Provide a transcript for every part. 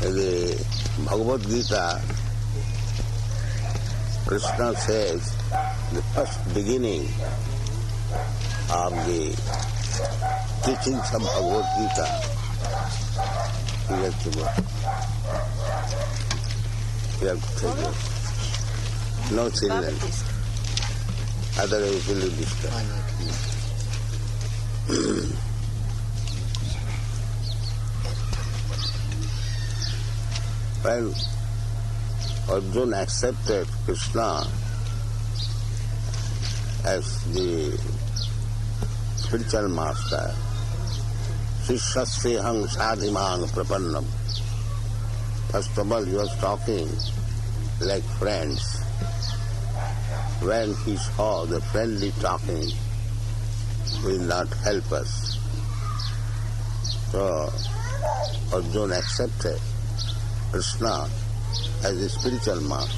the Bhagavad Gita, Krishna says the first beginning of the teachings of Bhagavad Gita is to go. You have to take it. No children. Otherwise you will be disturbed. When Arjuna accepted Krishna as the spiritual master, Shishyasveham sadhimang prapannam. First of all, he was talking like friends. When he saw the friendly talking will not help us. So Arjuna accepted Krishna as a spiritual master.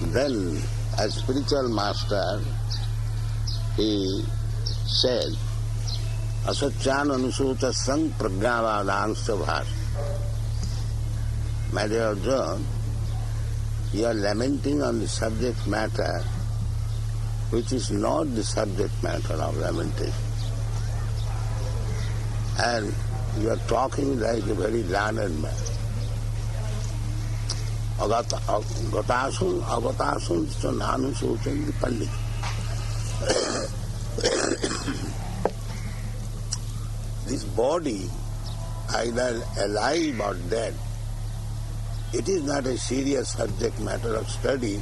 Then, as spiritual master, he said, Asatyan anusuta sang pragnavadangsya bhas. My dear Arjuna, you are lamenting on the subject matter which is not the subject matter of lamentation. And you are talking like a very learned man. Agatasun, so nanu suchan pandit. This body, either alive or dead, it is not a serious subject matter of study.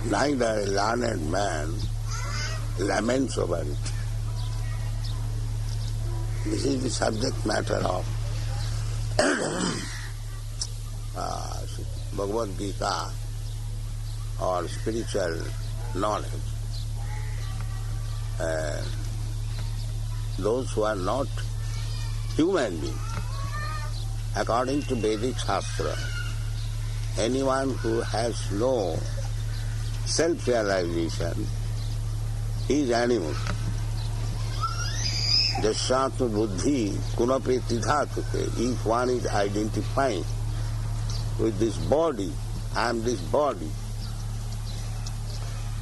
Neither a learned man laments over it. This is the subject matter of Bhagavad Gita or spiritual knowledge. Those who are not human beings, according to Vedic Shastra, anyone who has no self-realization is animal. Jasyatma buddhi kunape tidhatuke. If one is identifying with this body, I am this body,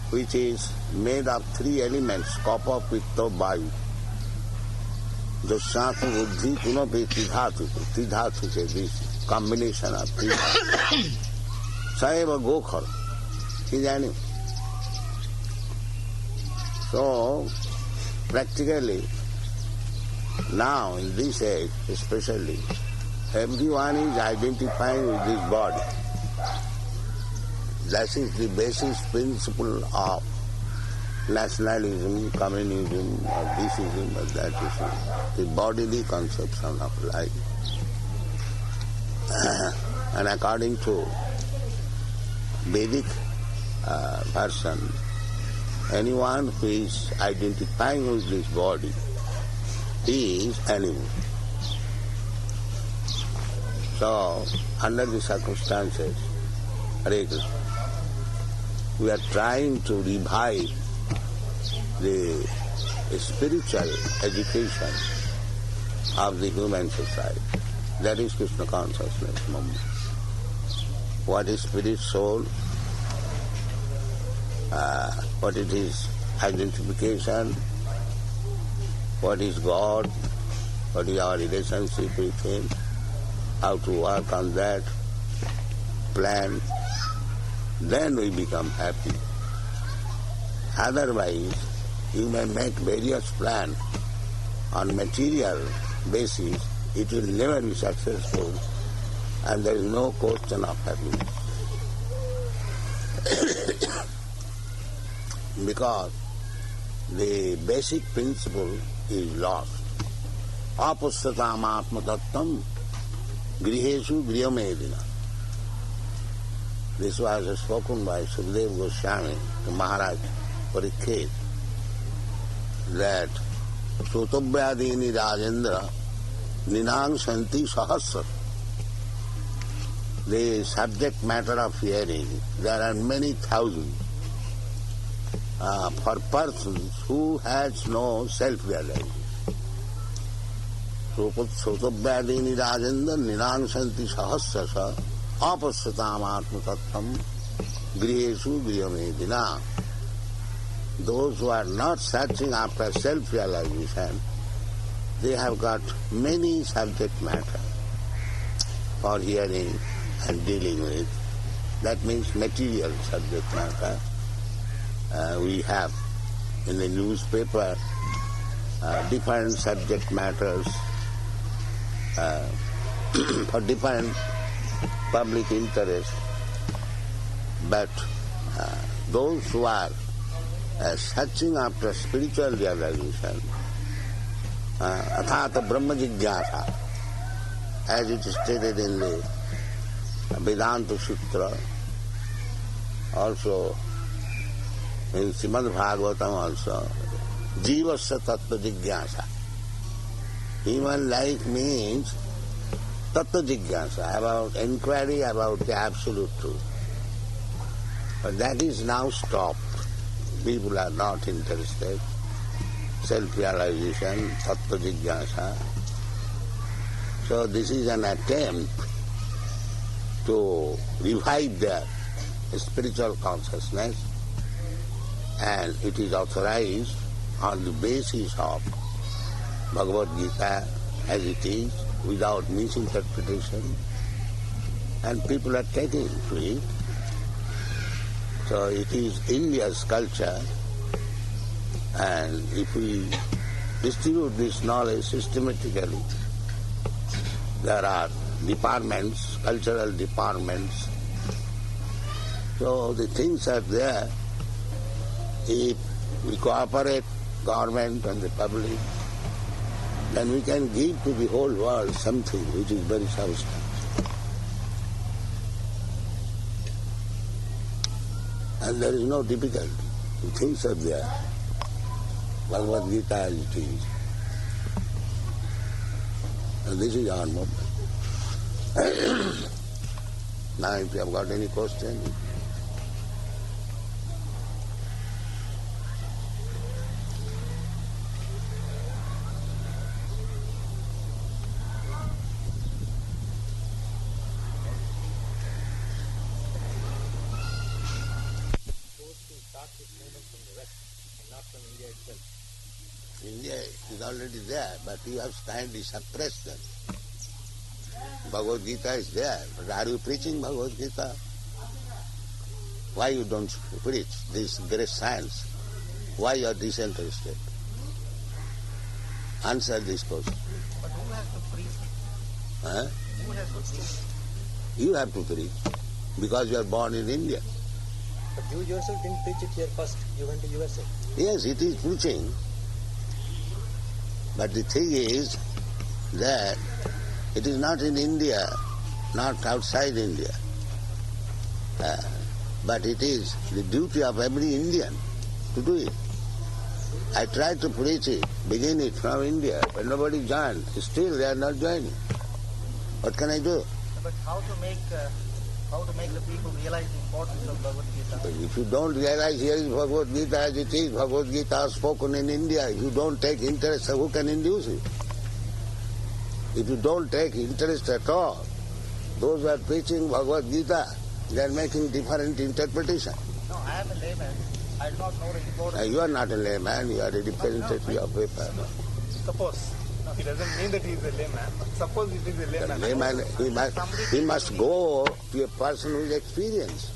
which is made of three elements, kapha, pitta, vayu. Jasyatma buddhi kunape tidhatuke. Tidhatuke, this combination of tidhatuke. Saeva gokhar. He is animal. So, practically, now in this age especially, everyone is identifying with this body. That is the basis principle of nationalism, communism, or thisism, or thatism, the bodily conception of life. And according to Vedic version, anyone who is identifying with this body is animal. So, under the circumstances, Hare Krishna, we are trying to revive the spiritual education of the human society. That is Krishna consciousness movement. What is spirit, soul, what it is identification, what is God, what is our relationship with Him, how to work on that, plan, then we become happy. Otherwise, you may make various plans on material basis, it will never be successful, and there is no question of happiness. Because the basic principle is lost. Apustatam atma tattam grihesu griyamedina. This was spoken by Sukadeva Goswami to Maharaj Parikshit, that Sutavyadini Rajendra Ninang Santi Sahasra. The subject matter of hearing, there are many thousands. For persons who has no self-realization. Sotobhyadini Rajendra Nirangshanti Sahasrasa Apasyatam Atmatattvam Grihesu Griyamedina. Those who are not searching after self-realization, they have got many subject matter for hearing and dealing with. That means material subject matter. We have in the newspaper different subject matters for different public interest. But those who are searching after spiritual realization, athata Brahma Jigyasa, as it is stated in the Vedanta Sutra, also in Srimad Bhagavatam also, Jivasya Tattva Jigyasa. Human life means Tattva Jigyasa, about inquiry about the absolute truth. But that is now stopped. People are not interested. Self-realization, Tattva Jigyasa. So this is an attempt to revive their spiritual consciousness, and it is authorized on the basis of Bhagavad Gita as it is, without misinterpretation, and people are taking to it. So it is India's culture, and if we distribute this knowledge systematically, there are departments, cultural departments, so the things are there. If we cooperate, government and the public, then we can give to the whole world something which is very substantial. And there is no difficulty. The things are there. Bhagavad Gita as it is. And this is our movement. Now if you have got any question, India is already there, but you have kindly suppressed them. Bhagavad Gita is there, but are you preaching Bhagavad Gita? Why you don't preach this great science? Why you are disinterested? Answer this question. But who has to preach it? Huh? Who has to preach? You have to preach, because you are born in India. But you yourself didn't preach it here first. You went to USA. Yes, it is preaching. But the thing is that it is not in India, not outside India. But it is the duty of every Indian to do it. I tried to preach it, begin it from India, but nobody joined. Still they are not joining. What can I do? But how to make the people realize the importance of Bhagavad Gita? If you don't realize here is Bhagavad Gita as it is, Bhagavad Gita is spoken in India, if you don't take interest, who can induce it? If you don't take interest at all, those who are preaching Bhagavad Gita, they are making different interpretation. No, I am a layman. I do not know the importance. You are not a layman, you are a representative of paper. Suppose. No, it doesn't mean that he is a layman. But suppose he is a layman. He must go to a person who is experienced.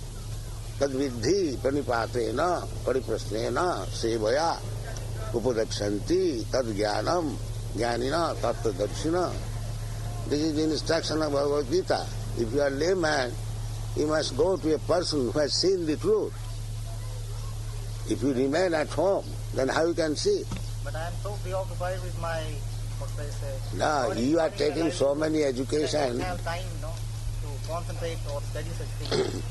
Tad vidhi pranipatena pariprasnena sevaya upadaksanti tad jnanam jnanina tattva darshina. This is the instruction of Bhagavad Gita. If you are a layman, you must go to a person who has seen the truth. If you remain at home, then how you can see? But I am so preoccupied with my, what they say. No, you are taking so many education. I don't have time, to concentrate or study such things.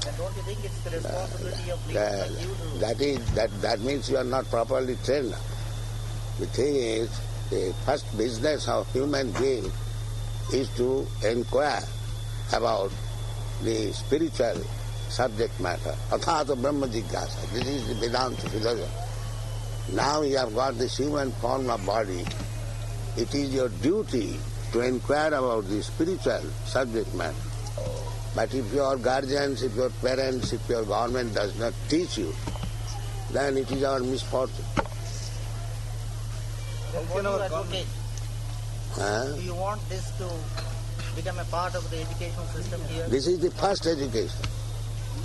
Then don't you think it's the responsibility of people like you to... That means you are not properly trained. The thing is, the first business of human being is to inquire about the spiritual subject matter. Athata Brahma Jigyasa. This is the Vedanta philosophy. Now you have got this human form of body. it is your duty to inquire about the spiritual subject matter. But if your guardians, if your parents, if your government does not teach you, then it is our misfortune. Then what do you advocate? Do you want this to become a part of the educational system here? This is the first education.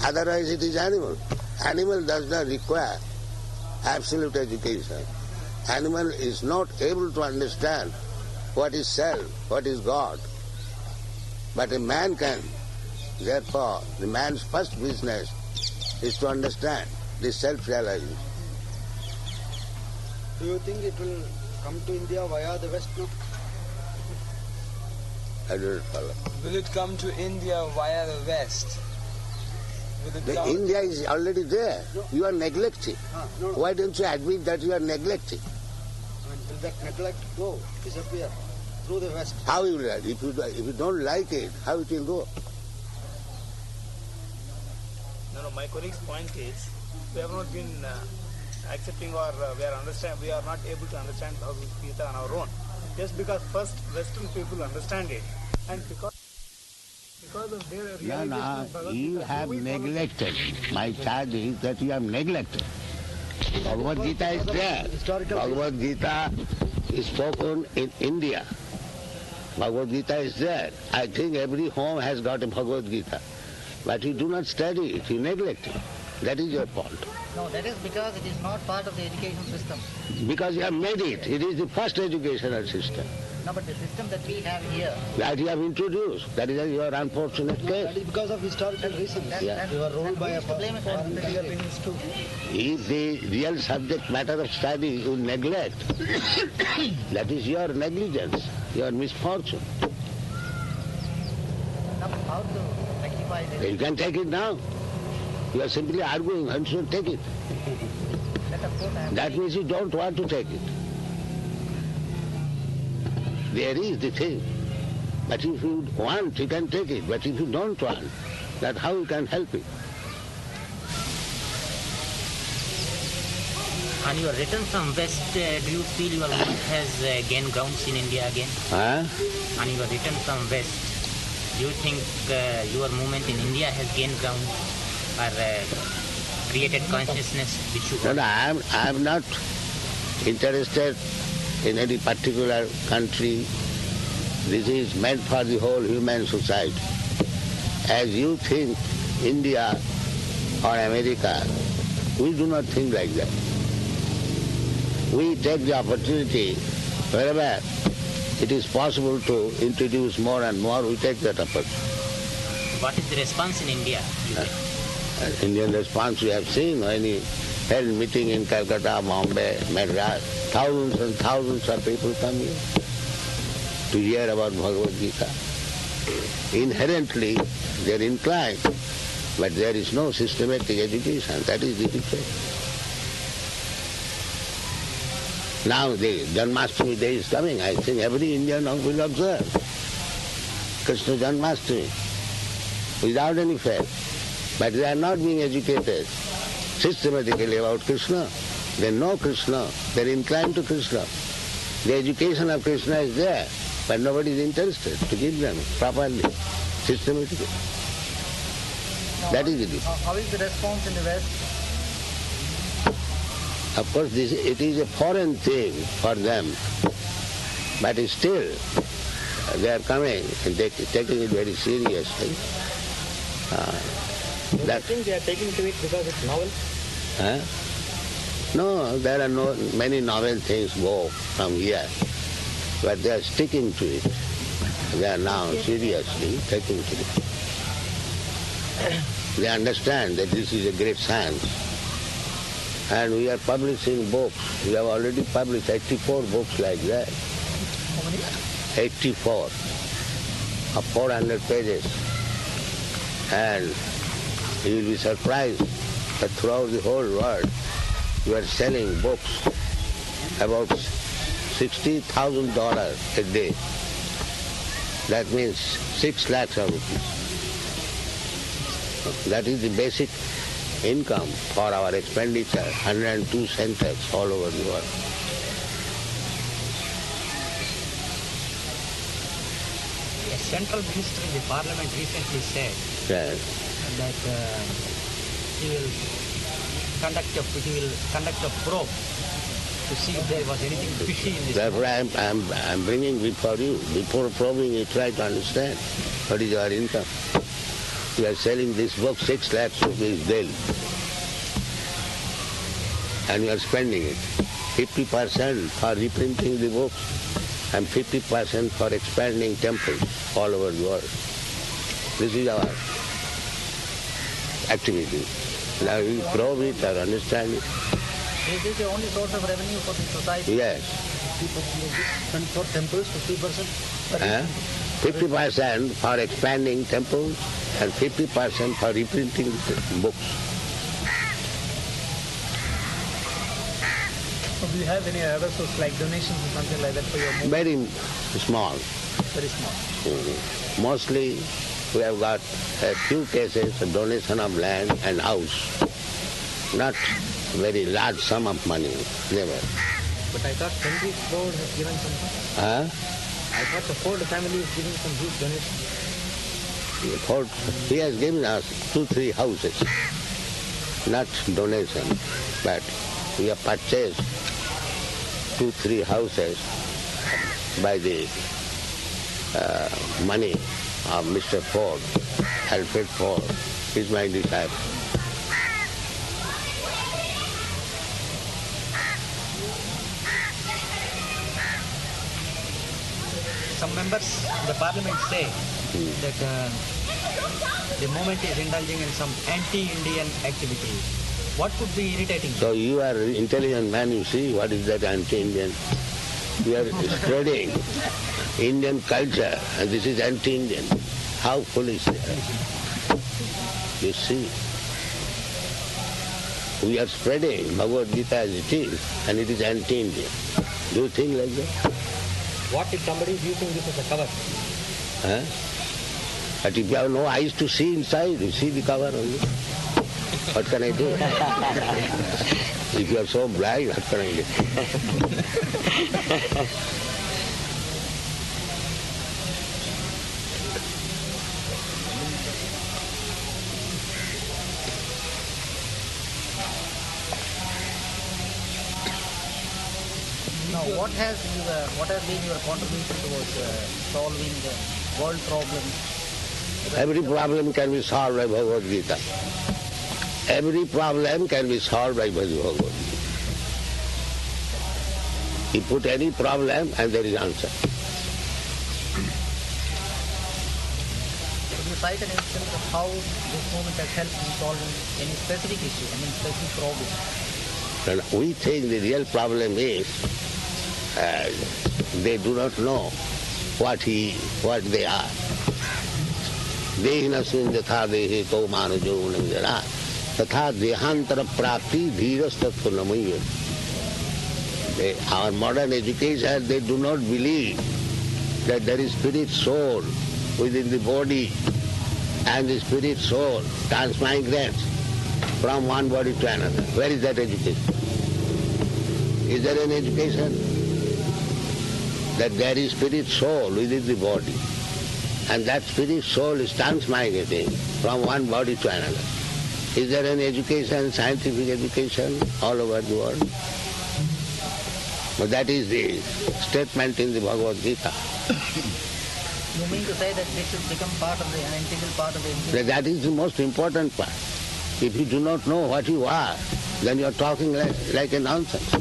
Otherwise it is animal. Animal does not require absolute education. Animal is not able to understand what is self, what is God. But a man can. Therefore, the man's first business is to understand this self-realization. Do you think it will come to India via the West now? I don't follow. Will it come to India via the West? India is already there. No. You are neglecting. No. Why don't you admit that you are neglecting? Will that neglect go, disappear through the West? How will that? If you don't like it, how it will go? No, my colleague's point is, we have not been accepting or we are not able to understand Bhagavad Gita on our own. Just because first Western people understand it, and because of their realization of Bhagavad You Gita, have we follow neglected. My charge is that you have neglected. Bhagavad Gita is there. Bhagavad Gita is spoken in India. Bhagavad Gita is there. I think every home has got a Bhagavad Gita. But you do not study it, you neglect it. That is your fault. No, that is because it is not part of the education system. Because you have made it. It is the first educational system No, but the system that we have here, that you have introduced. That is your unfortunate That case. is because of historical reasons. Yeah. We were ruled by a blame it on foreign country. If the real subject matter of study you neglect, that is your negligence, your misfortune. how to rectify this? You can take it now. You are simply arguing and should take it. That of course I am That means you don't want to take it. There is the thing. But if you want, you can take it. But if you don't want, then how you can help it? On your return from West, do you feel your movement has gained grounds in India again? Huh? On your return from West, do you think your movement in India has gained grounds or created consciousness which you No, want? no, I am not interested in any particular country. This is meant for the whole human society. As you think India or America, we do not think like that. We take the opportunity wherever it is possible to introduce more and more, we take that opportunity. What is the response in India? Indian response we have seen when he held meeting in Calcutta, Bombay, Madras. Thousands and thousands of people come here to hear about Bhagavad Gita. Inherently they are inclined, but there is no systematic education. That is the defect. Now the Janmashtami day is coming. I think every Indian will observe Krishna Janmashtami without any fail. But they are not being educated systematically about Krishna. They know Krishna, they are inclined to Krishna. The education of Krishna is there, but nobody is interested to give them properly, systematically. That is the difference. How is the response in the West? Of course, it is a foreign thing for them, but still they are coming and taking it very seriously. Do you think they are taking to it because it's novel? Huh? No, there are many novel things go from here, but they are sticking to it. They are now seriously taking to it. They understand that this is a great science. And we are publishing books. We have already published 84 books like that. How many? 84 of 400 pages. And you will be surprised that throughout the whole world we are selling books about $60,000 a day. That means 6 lakhs of rupees. That is the basic income for our expenditure, 102 centers all over the world. central minister in the parliament recently said Yes. that he will conduct a probe to see if there was anything fishy in this. Therefore, I'm bringing before you. Before probing, you try to understand what is your income. You are selling this book 6 lakhs rupees daily, and you are spending it. 50% for reprinting the books and 50% for expanding temples all over the world. This is our activity. Now you probe it or understand it. Is this the only source of revenue for the society? Yes. And for temples, 50%. 50% for expanding temples and 50% for reprinting books. Do you have any other source like donations or something like that for your movement? Very small. Very small. Mostly we have got a few cases of donation of land and house. Not very large sum of money, never. But I thought Henry Ford has given something. I thought the Ford family is giving some huge donation. He has given us 2-3 houses, not donation, but we have purchased 2-3 houses by the money of Mr. Ford, Alfred Ford. He's my disciple. Some members of the parliament say that the movement is indulging in some anti-Indian activity. What could be irritating? So you are an intelligent man, you see, what is that anti-Indian? You are spreading Indian culture and this is anti-Indian. How foolish they are. You see, we are spreading Bhagavad Gita as it is and it is anti-Indian. Do you think like that? What if somebody is using this as a cover? But if you have no eyes to see inside, you see the cover only. What can I do? If you are so blind, what can I do? Now, what has been your contribution towards solving the world problems? Every problem can be solved by Bhagavad Gita. Every problem can be solved by Bhagavad Gita. You put any problem and there is answer. Could you cite an instance of how this movement has helped in solving any specific issue, specific problem? And we think the real problem is they do not know what they are. Dehinasmin yatha dehe to manajo unanjara tatha dehantara prapti dhirastatva namayya. Our modern education, they do not believe that there is spirit soul within the body and the spirit soul transmigrates from one body to another. Where is that education? Is there an education? That there is spirit soul within the body and that spirit soul is transmigrating from one body to another. Is there an education, scientific education all over the world? But that is the statement in the Bhagavad Gita. You mean to say that this should become an integral part of the education? That is the most important part. If you do not know what you are, then you are talking like a nonsense.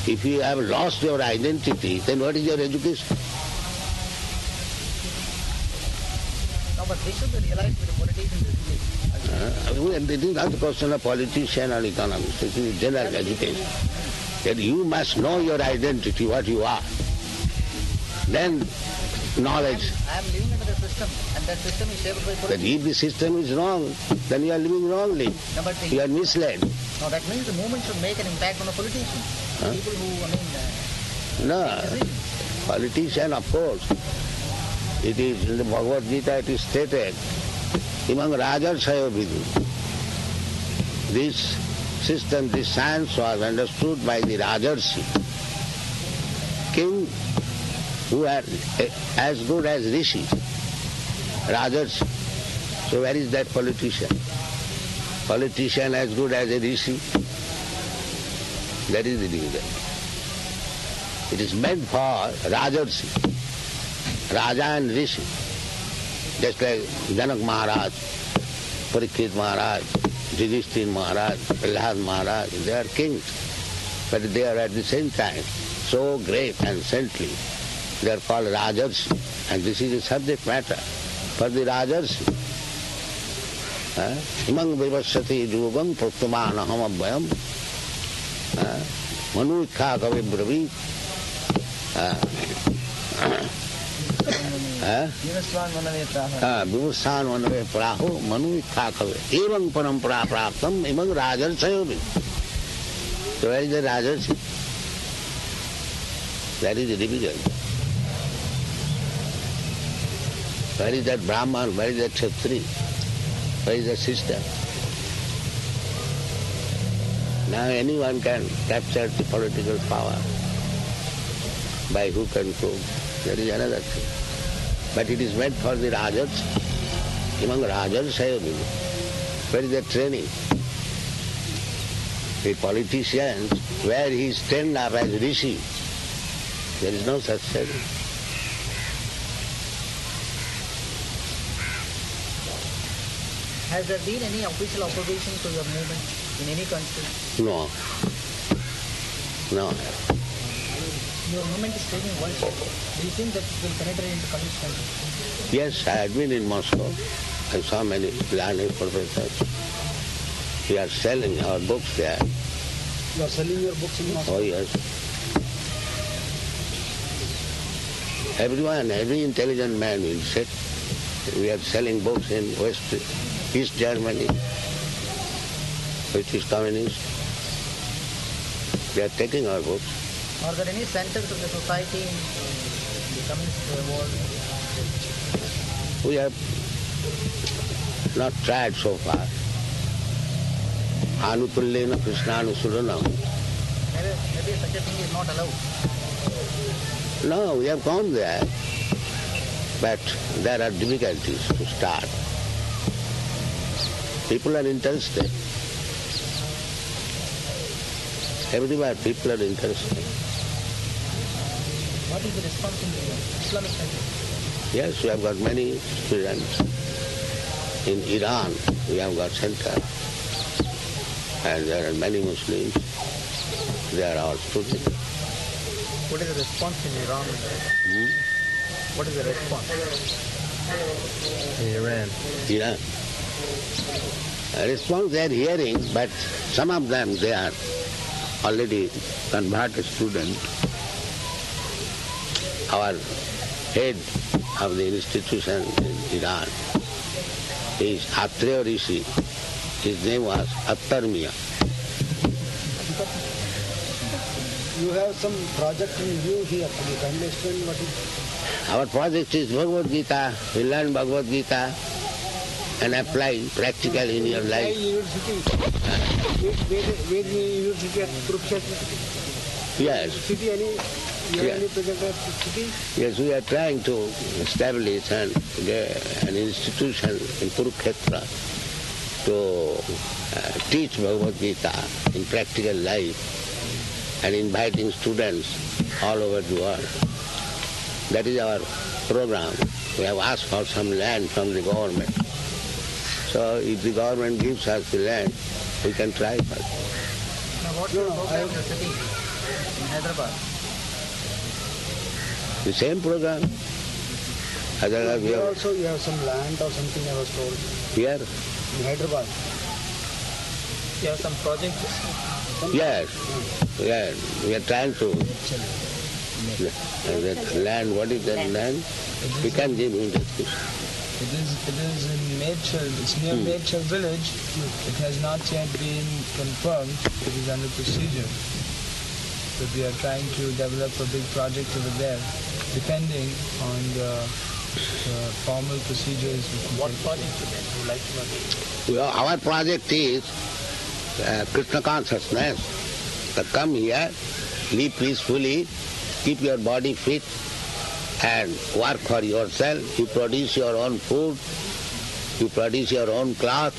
If you have lost your identity, then what is your education? No, but this should be realized with the politicians. It is not a question of politician or economist. It is general education. That you must know your identity, what you are. Then knowledge. I am living under the system, and that system is shaped by That politics. if the system is wrong, then you are living wrongly. No, but You are misled. no, that means the movement should make an impact on the politicians. People who, No, politician, of course. It is in the Bhagavad Gita, it is stated, among Rajarsayo Vidu. This system, this science was understood by the Rajarsi. king who are as good as Rishi, Rajarshi. So where is that politician? Politician as good as a Rishi? That is the division. It is meant for Rajarshi, Raja and Rishi. Just like Janak Maharaj, Parikshit Maharaj, Yudhishthira Maharaj, Prahlad Maharaj, they are kings. But they are at the same time so great and saintly. They are called Rajarshi. And this is the subject matter for the Rajarshi. Imang vivasati yugam pruttamānaham abhyam manukha kavi bravi Vivasvan vanave praho manukha kavi evam parampara praptam imang Rajarsayovi. So where is the Rajarshi? That is the division. Where is that Brahman? Where is that Kshatriya? Where is the system? Now anyone can capture the political power by hook and crook. That is another thing. But it is meant for the Rajars. Among Rajars, where is the training? The politicians, where he is trained up as Rishi, there is no such thing. Has there been any official opposition to your movement in any country? No. No. Your movement is taking worldwide. Do you think that it will penetrate into countries? Yes, I had been in Moscow. I saw many learned professors. We are selling our books there. You are selling your books in Moscow? Oh yes. Everyone, every intelligent man will say, we are selling books in East Germany, which is communist. They are taking our books. Are there any centers of the society in the communist world? We have not tried so far. Anukullena Krishnānusuranam. Maybe such a thing is not allowed. No, we have gone there, but there are difficulties to start. People are interested. Everywhere people are interested. What is the response in the Islamic countries? Yes, we have got many students. In Iran, we have got center. And there are many Muslims. They are our students. What is the response in Iran? What is the response? Iran. Iran. A response they are hearing, but some of them, they are already converted students. Our head of the institution in Iran is Atreya Rishi. His name was Attarmiya. You have some project in view here. Can you kindly explain what is? Our project is Bhagavad Gita. We learn Bhagavad Gita and apply practically in your life. University. Where university at Kurukshetra? Yes. City, any project at city? Yes, we are trying to establish an institution in Kurukshetra to teach Bhagavad Gita in practical life and inviting students all over the world. That is our program. We have asked for some land from the government. So if the government gives us the land, we can try for it. Now what's the program in the city, in Hyderabad? The same program. Otherwise, we Here have also you have some land or something I was told. here. In Hyderabad. You have some projects? Yes. Yes. We are trying to that land. What is that land? We can give him description. It is in Medchal. It's near Medchal village. It has not yet been confirmed. It is under procedure. But we are trying to develop a big project over there, depending on the formal procedures. What project would you like to know? Our project is Krishna consciousness. To come here, live peacefully, keep your body fit and work for yourself. You produce your own food, you produce your own cloth.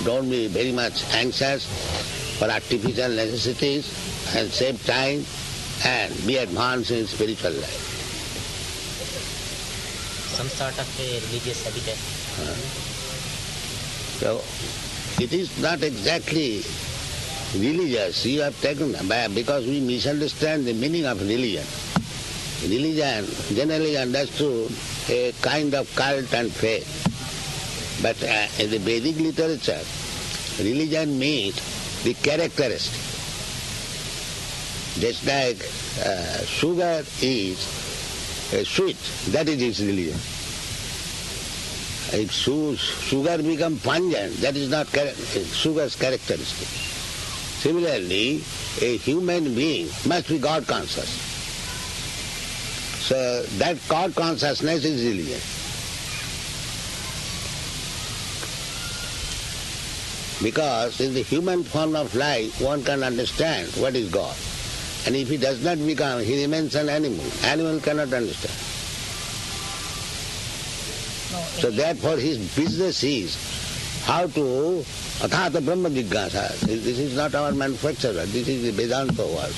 Don't be very much anxious for artificial necessities and save time and be advanced in spiritual life. Some sort of a religious habitat. So it is not exactly religious. You have taken, because we misunderstand the meaning of religion. Religion generally understood a kind of cult and faith. But in the Vedic literature, religion means the characteristic. Just like sugar is sweet, that is its religion. If sugar becomes pungent, that is not sugar's characteristic. Similarly, a human being must be God conscious. So that God consciousness is religion. Because in the human form of life, one can understand what is God. And if he does not become, he remains an animal. Animal cannot understand. So therefore his business is how to athata brahma jignasa. This is not our manufacturer, this is the Vedanta word.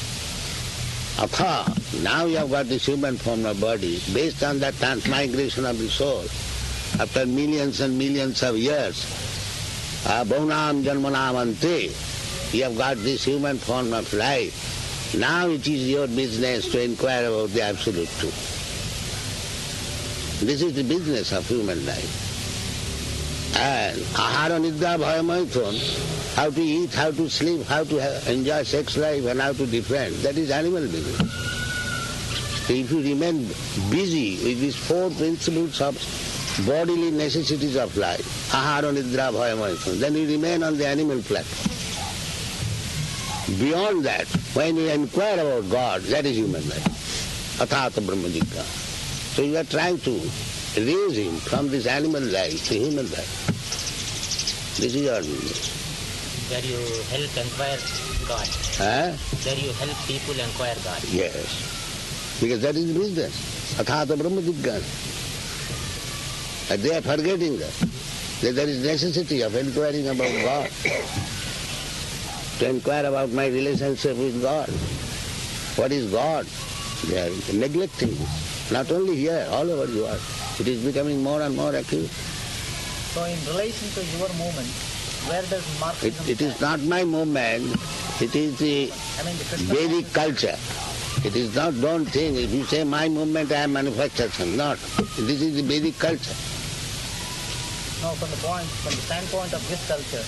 Atha, now you have got this human form of body, based on that transmigration of the soul, after millions and millions of years, Bahunam Janmanam Ante, you have got this human form of life. Now it is your business to inquire about the absolute truth. This is the business of human life. And ahara nidra bhaya maithun, how to eat, how to sleep, how to enjoy sex life and how to defend, that is animal business. So if you remain busy with these four principles of bodily necessities of life, ahara nidra bhaya maithun, then you remain on the animal platform. Beyond that, when you inquire about God, that is human life. Athata brahma jignasa. So you are trying to raise him from this animal life to human life. This is your business. Where you help inquire God. Where you help people inquire God. Yes. Because that is business. Athata brahma jignasa. And they are forgetting that there is necessity of inquiring about God. To inquire about my relationship with God. What is God? They are neglecting this. Not only here, all over the world. It is becoming more and more acute. So in relation to your movement, where does Marxism It is not my movement, it is the Vedic culture. It is not, don't think, if you say my movement, I am manufactured something. Not. This is the Vedic culture. No, from the standpoint of this culture.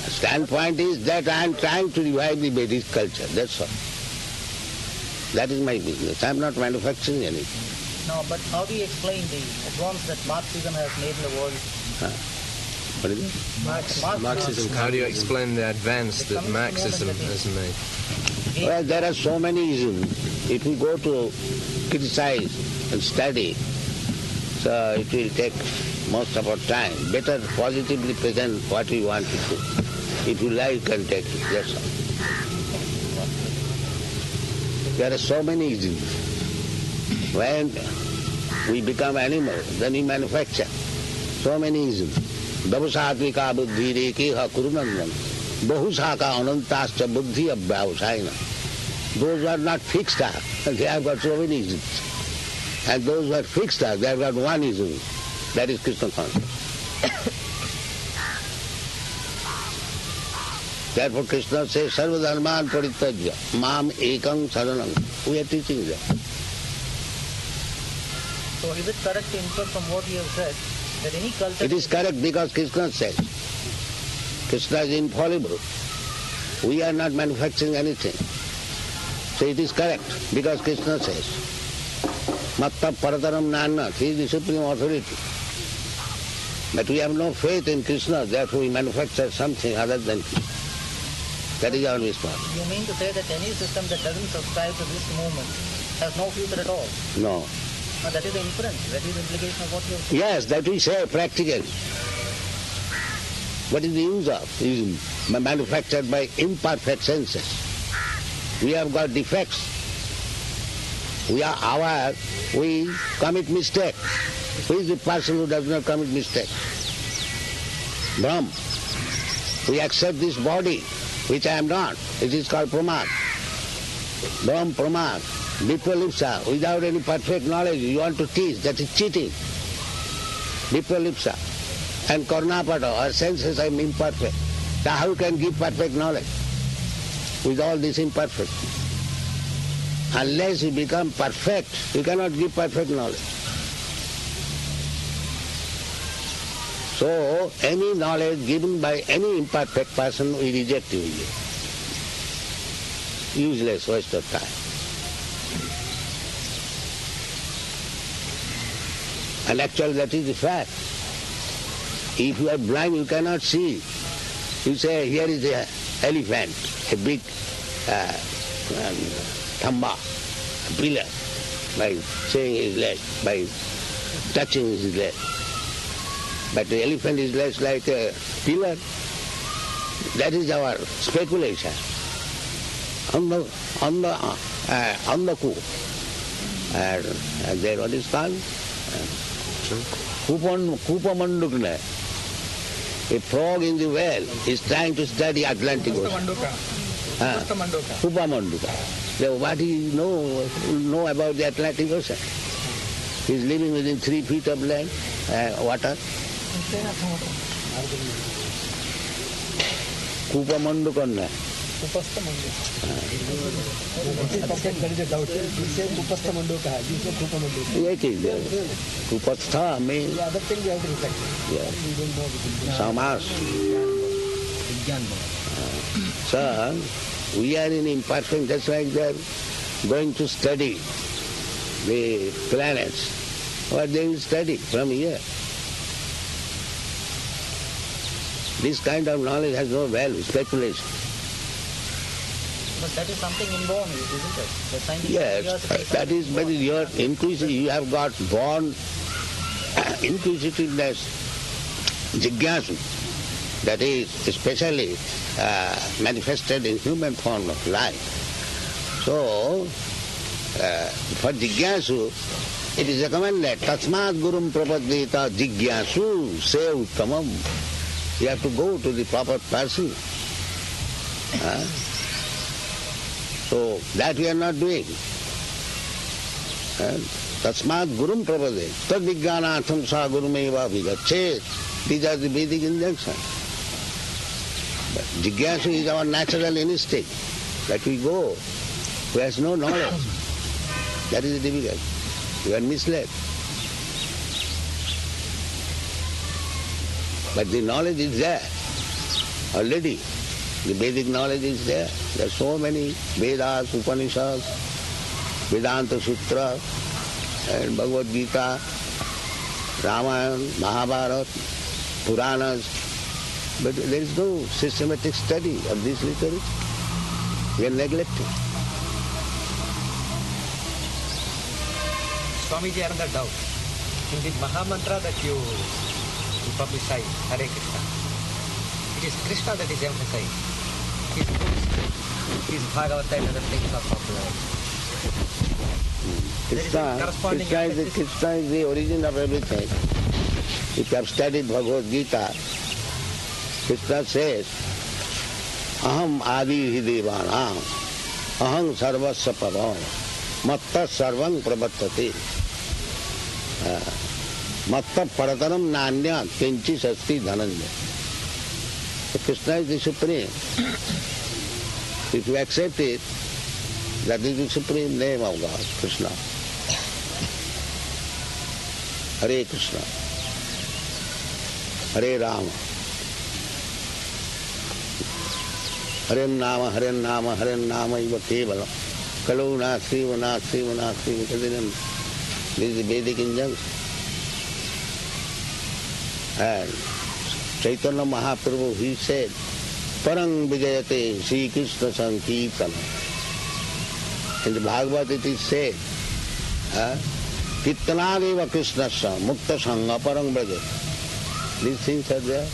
Standpoint is that I am trying to revive the Vedic culture, that's all. That is my business. I am not manufacturing anything. No, but how do you explain the advance that Marxism has made in the world? What is it? Marxism. How do you explain the advance that Marxism has made? Well, there are so many isms. If we go to criticize and study, so it will take most of our time. Better positively present what we want to do. If you like, you can take it. That's all. There are so many isms. When we become animals, then we manufacture so many isms. Bhavushatvika buddhi rekeha kurunandam. Bahusaka anantascha buddhi abhyavasayana. Those who are not fixed up, they have got so many isms. And those who are fixed up, they have got one ism. That is Krishna consciousness. Therefore Krishna says, Sarva dharman parityajya, mam ekam saranam. We are teaching them. So is it correct to infer from what you have said that any culture... It is correct because Krishna says. Krishna is infallible. We are not manufacturing anything. So it is correct because Krishna says. Matta parataram nanna, he is the supreme authority. But we have no faith in Krishna, therefore we manufacture something other than Krishna. That is our response. You mean to say that any system that doesn't subscribe to this movement has no future at all? No. No, that is the inference, that is the implication of what you have said. Yes, that we say practically. What is the use of? It is manufactured by imperfect senses. We have got defects. we are aware, we commit mistake. Who is the person who does not commit mistake? Brahm. We accept this body, which I am not. It is called pramad. Brahm, pramad. Vipralipsa, without any perfect knowledge, you want to teach, that is cheating. Vipralipsa. And karnapata, our senses are imperfect. Now how can give perfect knowledge with all this imperfect? Unless you become perfect, you cannot give perfect knowledge. So, any knowledge given by any imperfect person, we reject it. Useless waste of time. And actually that is the fact. If you are blind, you cannot see. You say, here is an elephant, a big thamba, a pillar, by saying his leg, by touching his leg. But the elephant is less like a pillar. That is our speculation. On the coup. And there what is called? Kupamandukna. A frog in the well is trying to study Atlantic Ocean. Kupamanduka. So what do you know about the Atlantic Ocean? He is living within 3 feet of land, water. Kupamandukanna. एक ही कुपस्था में समास. So we are in imperfect, just like they're going to study the planets. What they will study from here? This kind of knowledge has no value, speculation. But that is something inborn, isn't it? The scientific yes, that is, but your inquisitive, you have got born inquisitiveness, jigyasu, that is especially manifested in human form of life. So, for jigyasu, it is recommended, tasmat gurum prapaddeta jigyasu se uttamam. You have to go to the proper person. So that we are not doing. Tasmat gurum pravade, tad vijnanatham sa gurumeva vigachet. These are the Vedic injunctions. But jigyasu is our natural instinct, that we go, who has no knowledge. That is difficult. You are misled. But the knowledge is there already. The Vedic knowledge is there. There are so many Vedas, Upanishads, Vedanta Sutra, and Bhagavad Gita, Ramayana, Mahabharata, Puranas. But there is no systematic study of this literature. We are neglecting. Swamiji, another doubt. In the Mahamantra that you publicize, Hare Krishna, it is Krishna that is emphasized. His Bhagavata and other things are popular. Krishna is the origin of everything. If you have studied Bhagavad Gita, Krishna says, Aham adi hi devanam, aham sarvasya param, matta sarvam pravattate. Matta parataram nanya kenchi sasti dhananya. Krishna is the supreme. If you accept it, that is the supreme name of God, Krishna. Hare Krishna, Hare Rama, Hare Nama, Hare Nama, Hare Nama iva kevalam. Kalu nasti, vanasti, vanasti, vakadinam. This is the Vedic injunction. And Chaitanya Mahaprabhu, he said, Parang Vijayate Sri Krishna Sankirtana. In the Bhagavad it is said, Kirtanadeva Krishnasya Mukta Sangha Parang Vijayate. These things are there.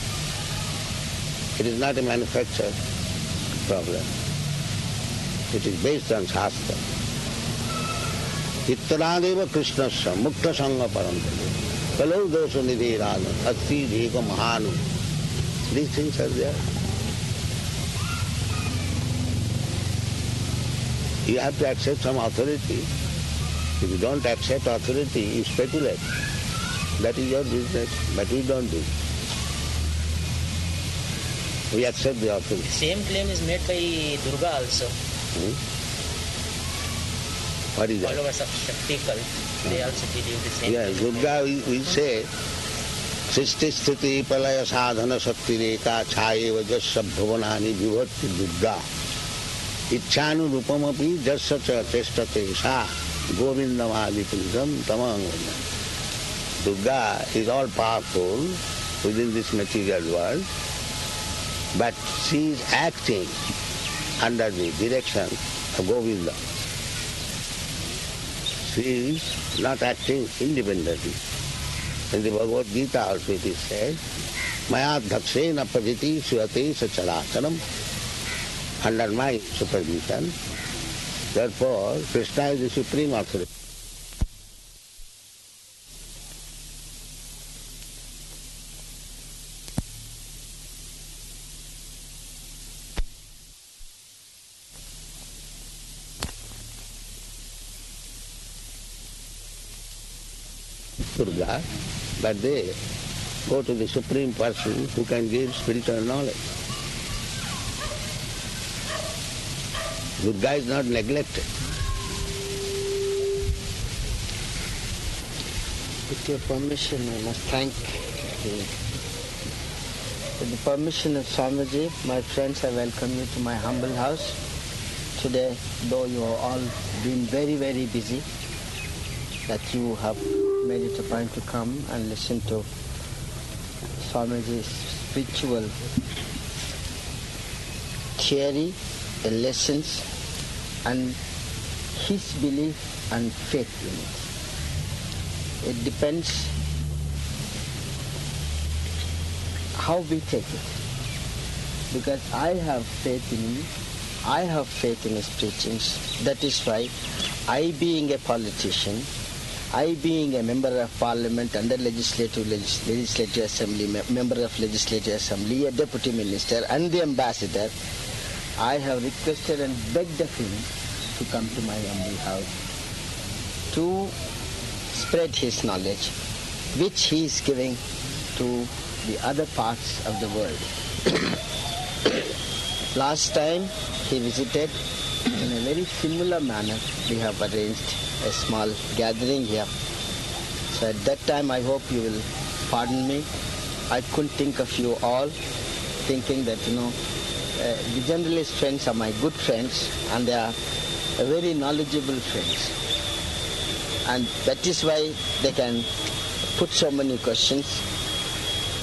It is not a manufactured problem. It is based on Shastra. Chittaradeva Krishnasya Mukta Sangha Parantale Kalau Dosa Nidhi Radha Asti Dhika Mahanu. These things are there. You have to accept some authority. If you don't accept authority, you speculate. That is your business, but we don't do. We accept the authority. Same claim is made by Durga also. What is that? Followers of Shakti cult, they also believe the same. Yeah, Durga, we say, Sisti Sthiti Palaya Sadhana Shakti Reka Chayeva Jasya Bhavanani Vibhatti Durga. Ichchanu Rupamapi Jasya Cha Chestate Sa Govindamadi Purisam Tamangana. Durga is all powerful within this material world, but she is acting under the direction of Govinda. She is not acting independently. In the Bhagavad Gita also it is said, Maya Dhakshena Pajiti Suyate Sacharacharam, under my supervision. Therefore, Krishna is the supreme authority. Durga, but they go to the Supreme Person who can give spiritual knowledge. Durga is not neglected. With your permission, I must thank you. With the permission of Swamiji, my friends, I welcome you to my humble house. Today, though you are all been very, very busy, that you have made it a point to come and listen to Swamiji's spiritual theory, lessons, and his belief and faith in it. It depends how we take it. Because I have faith in him, I have faith in his teachings. That is why I, being a politician, I, being a member of parliament under legislative assembly, member of legislative assembly, a deputy minister and the ambassador, I have requested and begged of him to come to my humble house to spread his knowledge, which he is giving to the other parts of the world. Last time he visited, in a very similar manner, we have arranged a small gathering here. So at that time, I hope you will pardon me. I couldn't think of you all, thinking that, the generalist friends are my good friends, and they are very knowledgeable friends. And that is why they can put so many questions.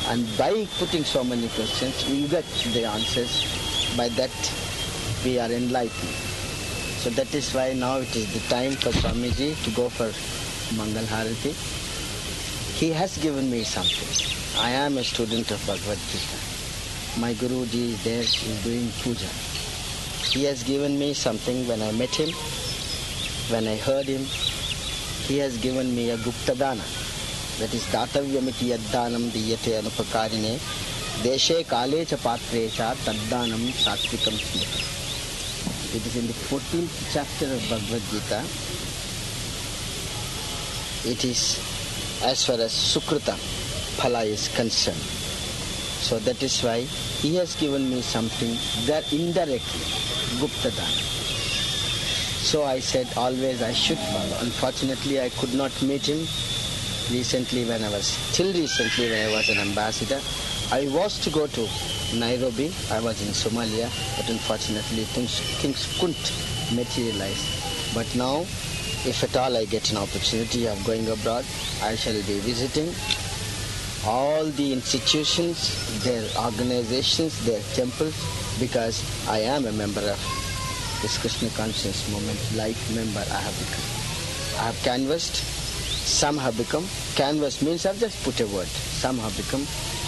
And by putting so many questions, we get the answers. By that, we are enlightened. So that is why now it is the time for Swamiji to go for Mangal Harati. He has given me something. I am a student of Bhagavad Gita. My Guruji is there, he is doing puja. He has given me something when I met him, when I heard him. He has given me a Gupta Dana. That is Datavyamiti Yaddanam Diyate Anupakarine Deshe Kale Cha Patre Cha Taddanam Satvikam Smriti. It is in the 14th chapter of Bhagavad Gita. It is as far as Sukrita Phala is concerned. So that is why he has given me something that indirectly, Gupta Dana. So I said always I should follow. Unfortunately, I could not meet him recently when I was an ambassador. I was to go to Nairobi. I was in Somalia, but unfortunately things couldn't materialize. But now, if at all I get an opportunity of going abroad, I shall be visiting all the institutions, their organizations, their temples, because I am a member of this Krishna Consciousness Movement, life member I have become. I have canvassed, some have become. Canvas means I've just put a word. Some have become.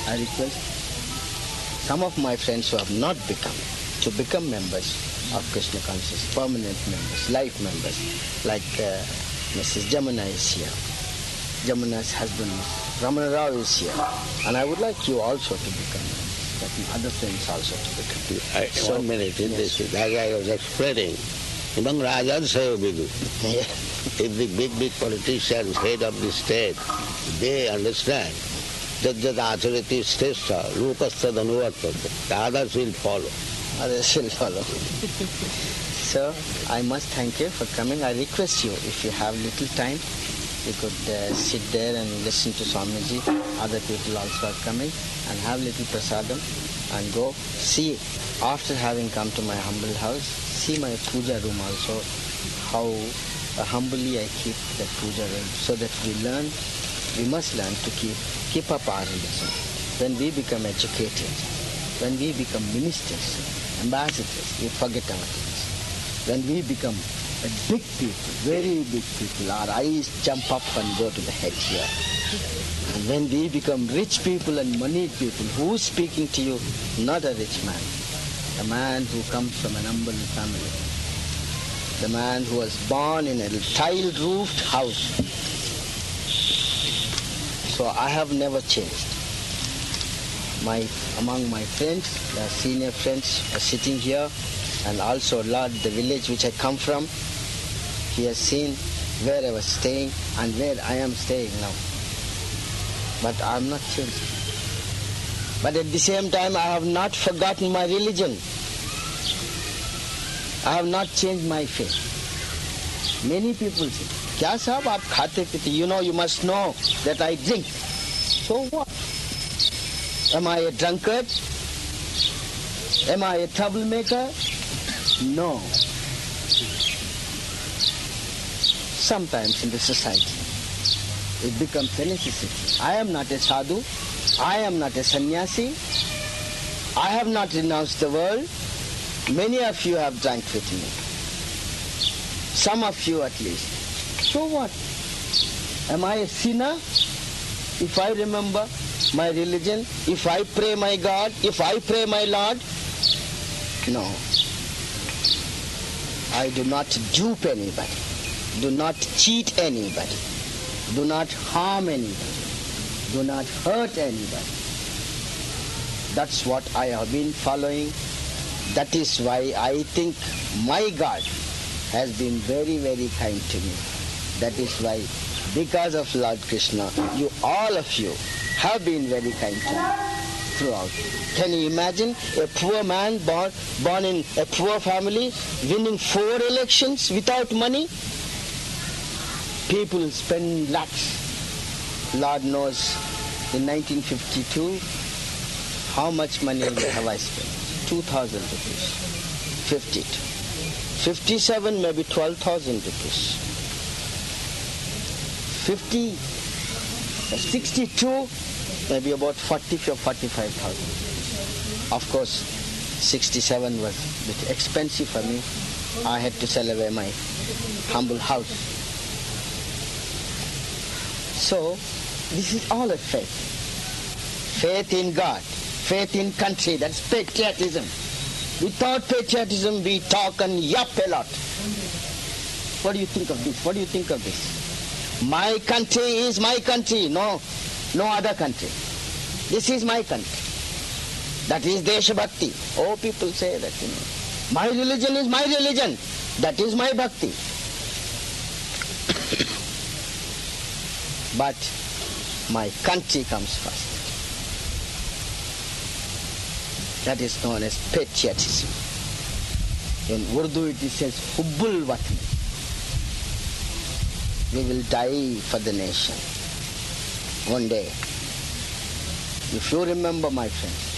I request some of my friends who have not become to become members of Krishna Consciousness, permanent members, life members, like Mrs. Jamuna is here. Jamuna's husband, Ramana Rao, is here. And I would like you also to become, other friends also to become. 1 minute, this is like I was explaining. Among Rajas, if the big politicians, head of the state, they understand, the others will follow. Others will follow. So, I must thank you for coming. I request you, if you have little time, you could sit there and listen to Swamiji. Other people also are coming, and have little prasadam and go see. After having come to my humble house, see my puja room also, how humbly I keep that puja room, so that we must learn to keep up our religion. When we become educated, when we become ministers, ambassadors, we forget our things. When we become a big people, very big people, our eyes jump up and go to the head here. And when we become rich people and moneyed people, who's speaking to you? Not a rich man. A man who comes from an humble family. The man who was born in a tile-roofed house. So I have never changed. Among my friends, the senior friends are sitting here, and also Lord, the village which I come from, he has seen where I was staying and where I am staying now. But I am not changed. But at the same time, I have not forgotten my religion. I have not changed my faith. Many people say, "Kya sahab, aap khate pite? You must know that I drink." So what? Am I a drunkard? Am I a troublemaker? No. Sometimes in the society, it becomes a necessity. I am not a sadhu. I am not a sannyasi. I have not renounced the world. Many of you have drank with me. Some of you at least. So what? Am I a sinner? If I remember my religion, if I pray my God, if I pray my Lord? No. I do not dupe anybody. Do not cheat anybody. Do not harm anybody. Do not hurt anybody. That's what I have been following. That is why I think my God has been very, very kind to me. That is why, because of Lord Krishna, all of you have been very kind to me throughout. Can you imagine a poor man born in a poor family winning 4 elections without money? People spend lakhs. Lord knows, in 1952, how much money have I spent? 2,000 rupees. 52. 57, maybe 12,000 rupees. 62, maybe about 40 or 45,000. Of course, 67 was a bit expensive for me. I had to sell away my humble house. So, this is all a faith. Faith in God, faith in country, that's patriotism. Without patriotism, we talk and yap a lot. What do you think of this? What do you think of this? My country is my country, no other country. This is my country. That is Desha Bhakti. Oh, people say that, My religion is my religion. That is my bhakti. But my country comes first. That is known as patriotism. In Urdu it says, Hubbul Watan. We will die for the nation. One day. If you remember, my friends,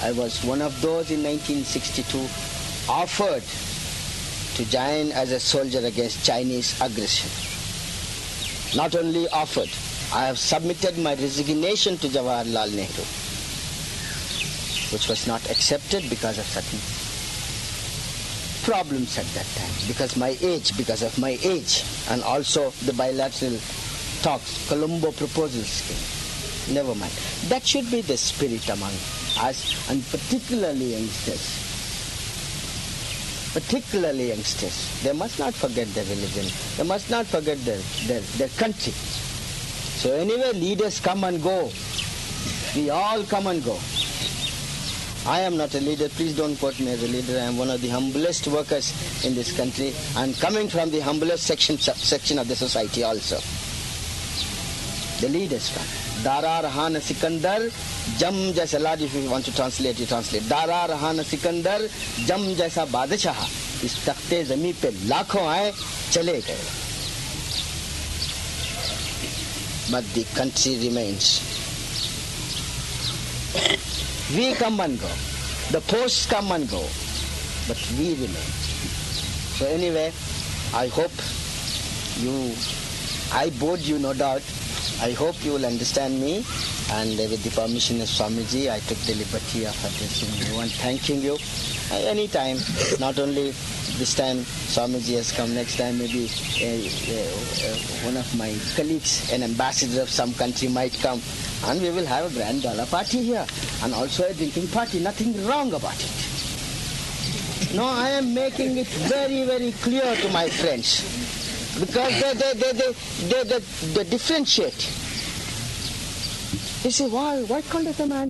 I was one of those in 1962 offered to join as a soldier against Chinese aggression. Not only offered, I have submitted my resignation to Jawaharlal Nehru, which was not accepted because of certain problems at that time, because of my age, and also the bilateral talks, Colombo proposals came. Never mind. That should be the spirit among us, and particularly youngsters. particularly youngsters, they must not forget their religion. They must not forget their country. So anyway, leaders come and go. We all come and go. I am not a leader. Please don't quote me as a leader. I am one of the humblest workers in this country, and coming from the humblest section of the society also. The leaders come. Dara Rahan Sikandar, Jam Jaisa Lad, if you want to translate, you translate. Dara Rahan Sikandar, Jam Jaisa Badshah. इस तख्ते ज़मीन पे लाखों आए, चले गए. But the country remains. We come and go. The posts come and go. But we remain. So anyway, I hope I bored you, no doubt. I hope you will understand me, and with the permission of Swamiji, I took the liberty of addressing you and thanking you. Anytime, not only this time Swamiji has come, next time maybe one of my colleagues, an ambassador of some country might come, and we will have a grand gala party here, and also a drinking party. Nothing wrong about it. No, I am making it very, very clear to my friends. Because they differentiate. They say, why can't a man